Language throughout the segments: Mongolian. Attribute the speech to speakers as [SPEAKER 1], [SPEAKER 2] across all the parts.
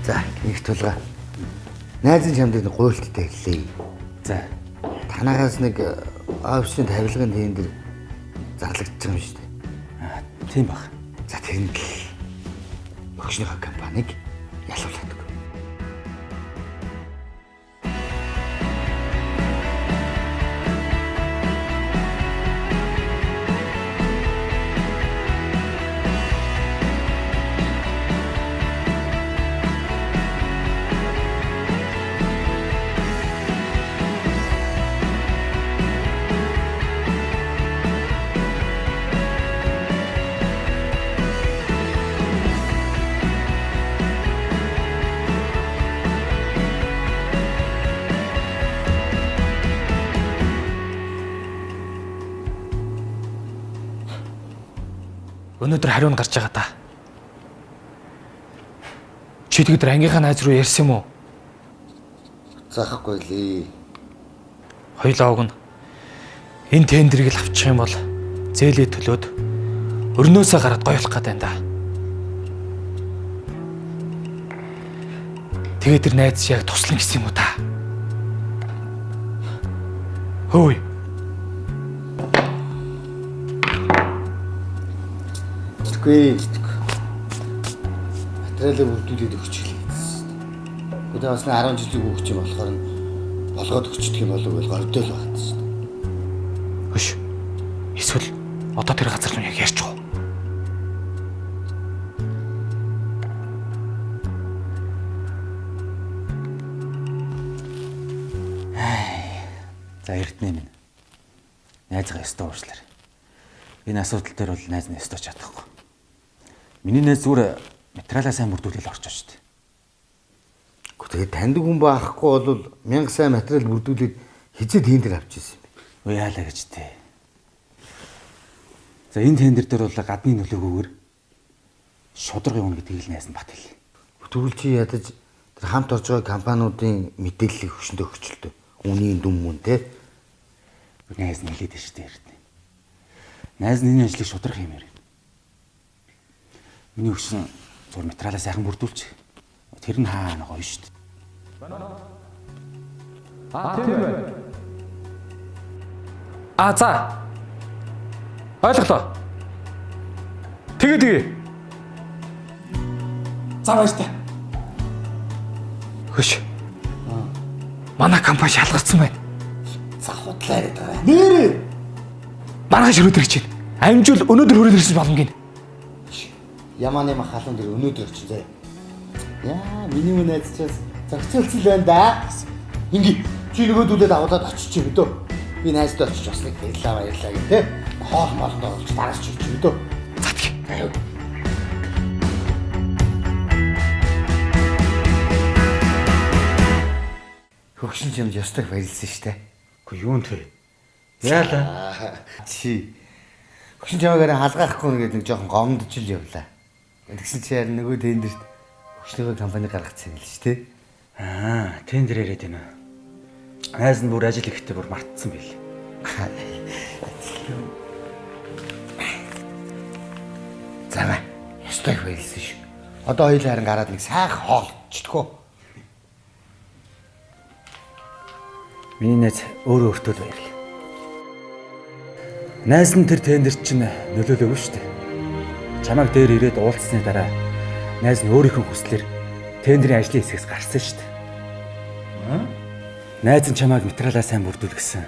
[SPEAKER 1] За, нэг тулгаа. Найзын чамд нэг гуйлттай хэллээ.
[SPEAKER 2] За.
[SPEAKER 1] Танаагаас нэг офисын тавилгын тендер зарлагдчих юм шүү дээ.
[SPEAKER 2] Тийм баг.
[SPEAKER 1] За, тэрэнд л өгшнийхөө компанийг ялуулдаг.
[SPEAKER 2] Өнөөдөр хариу нь гарч байгаа та. Чи тэгдэр ангийнхаа найз руу ярьсан юм уу?
[SPEAKER 1] Заахгүй лээ.
[SPEAKER 2] Хоёулаа уг нь энэ тендерийг л авчих юм бол зээлээ төлөөд өрнөөсөө гараад гоёлох гэдэг юм да. Тэгээд тэр найз яг туслана гэсэн юм уу та? Хөөе.
[SPEAKER 1] Гүй. Материалыг бүрдүүлээд өгч хэлээ. Гэхдээ бас 10 жилиг өгч юм болохоор нь болгоод өгчдөг юм болов уу гордол байна шүү дээ.
[SPEAKER 2] Хөш. Эсвэл одоо тэр газар руу яг ярьчих уу?
[SPEAKER 3] За эрдэнэ минь. Найзгаа өстө уушлаар. Энэ асуудал дээр бол найз нь өстө чадахгүй. Миний найз зүгээр материалаа сайн бүрдүүлэл орж байгаа шүү дээ.
[SPEAKER 1] Тэгээд таньдаг хүн байхгүй бол 1000 сайн материал бүрдүүлээд хизээ тендер авч ирсэн юм.
[SPEAKER 3] Өө яалаа гэж тээ. За энэ тендер дээр бол гадны нөлөөгөөр шударга юм гэдгийг л найз нь бат хэлээ.
[SPEAKER 1] Тэгвэл чи ядаж тэр хамт орж байгаа компаниудын мэдээллийг хөшөндөө өгчлөө. Үнийн дүн мөн те.
[SPEAKER 3] Найз нь хэлээд шүү дээ эрдэнэ. Найз нь энэ ажлыг шударга хиймээр. Миний өгсөн зур материалаа сайхан бүрдүүлчих. Тэр нь хаана гоё шүү дээ.
[SPEAKER 2] Тийм байна. За. Ойлголоо. Тэгээ. За баяртай. Хөш. Манай компани шалгацсан байна.
[SPEAKER 1] За худлаа яриад байгаа.
[SPEAKER 2] Нэрээ. Маргааш өрөөдөр гэж байна. Амжуул өнөөдөр хүрээд ирсэн болно гин.
[SPEAKER 1] Ямааны мах халуун дээр өнөөдөр очив зэ. Яа, миний мөн найзчаас зохицуулсан байна да. Ингээ чи нөгөөдүүлээд аваад очиж өдөө. Би найзтай очиж бас нэг баярлаа гэх тээ. Хоол молдоо олж дараач очиж өдөө.
[SPEAKER 2] За тэгээ.
[SPEAKER 1] Хөгшин чамд ёстой баярлсан штэ.
[SPEAKER 2] Гэхдээ юунд вэ?
[SPEAKER 1] Яалаа. Чи хөгшин чамаагаар халгаахгүй нэгэд нэг жоохон гомдож л явлаа. Тэгсэн чи харин нөгөө тендерт хөгшнийхөө компани гаргацсан юм л шүү дээ.
[SPEAKER 3] Тендер яриад байна. Найз нь бүр ажил ихэхдээ бүр мартсан байл.
[SPEAKER 1] Замаа. Ёстой баярлсан шүү. Одоо хоёул харин гараад нэг сайхан хоолчдгоо.
[SPEAKER 3] Миний найз өөрөө өртөөл баярлаа. Найз нь тэр тендерт чинь нөлөөлөөгүй шүү дээ. Чамайг дээр ирээд уулзсны дараа найз нь өөрийнхөө хүслээр тендерийн ажлын хэсгээс гарсан шүү дээ. Найз нь чамайг материалаа сайн бүрдүүл гэсэн.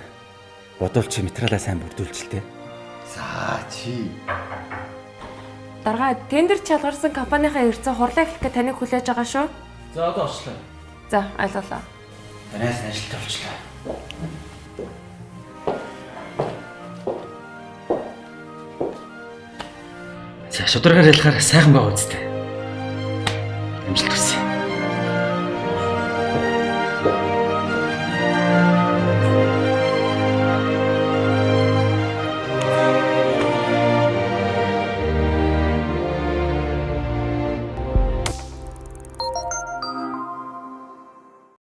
[SPEAKER 3] Бодвол чи материалаа сайн бүрдүүлж л дээ.
[SPEAKER 1] За чи.
[SPEAKER 4] Дарга тендер чалгарсан компанийнхаа эрдсэн хурлаа эхлэх гэж таныг хүлээж байгаа шүү.
[SPEAKER 2] За одоо очлоо.
[SPEAKER 4] За ойлголоо.
[SPEAKER 3] Найз нь ажилд олчлаа. За шударгаар ялахаар сайхан байгаа үстэй. Амжилт хүсье.